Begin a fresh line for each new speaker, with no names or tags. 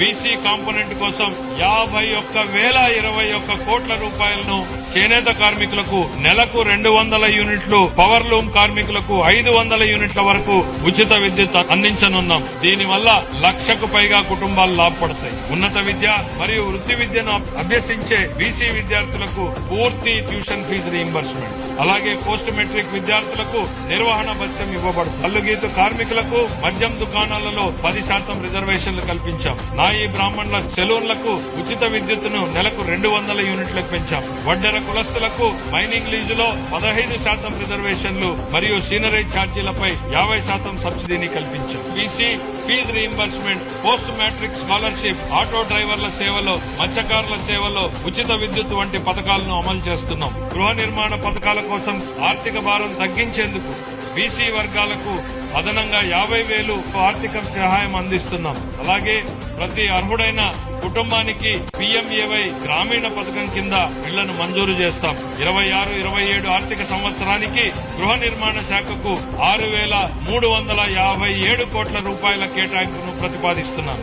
BC component కోసం 51,021 కోట్ల రూపాయలను చేనేత కార్మికులకు నెలకు 200 యూనిట్లు, పవర్ లూమ్ కార్మికులకు 500 యూనిట్ల వరకు ఉచిత విద్యుత్ అందించనున్నాం. దీనివల్ల 1,00,000కు పైగా కుటుంబాలు లాభపడతాయి. ఉన్నత విద్య మరియు వృత్తి విద్యను అభ్యసించే బీసీ విద్యార్థులకు పూర్తి ట్యూషన్ ఫీజు రీయింబర్స్మెంట్, అలాగే పోస్ట్ మెట్రిక్ విద్యార్థులకు నిర్వహణ భత్యం ఇవ్వబడుతుంది. కల్లుగీత కార్మికులకు మద్యం దుకాణాలలో 10% రిజర్వేషన్లు కల్పించాం. నాయి బ్రాహ్మణుల సెలూన్లకు ఉచిత విద్యుత్తును నెలకు 200 యూనిట్లకు పెంచాం. వడ్డెర కులస్తులకు మైనింగ్ లీజులో 15% రిజర్వేషన్లు మరియు సీనరేజ్ ఛార్జీలపై 50% సబ్సిడీని కల్పించాం. BC fee reimbursement, post matric scholarship, auto డ్రైవర్ల సేవలో, మత్స్యకారుల సేవలో ఉచిత విద్యుత్ వంటి పథకాలను అమలు చేస్తున్నాం. గృహ నిర్మాణ పథకాల కోసం ఆర్థిక భారం తగ్గించేందుకు బీసీ వర్గాలకు అదనంగా 50,000 ఆర్థిక సహాయం అందిస్తున్నాం. అలాగే ప్రతి అర్హుడైన కుటుంబానికి పీఎంఏవై గ్రామీణ పథకం కింద ఇళ్లను మంజూరు చేస్తాం. 26-27 ఆర్థిక సంవత్సరానికి గృహ నిర్మాణ శాఖకు 6,357 కోట్ల రూపాయల కేటాయింపును ప్రతిపాదిస్తున్నాం.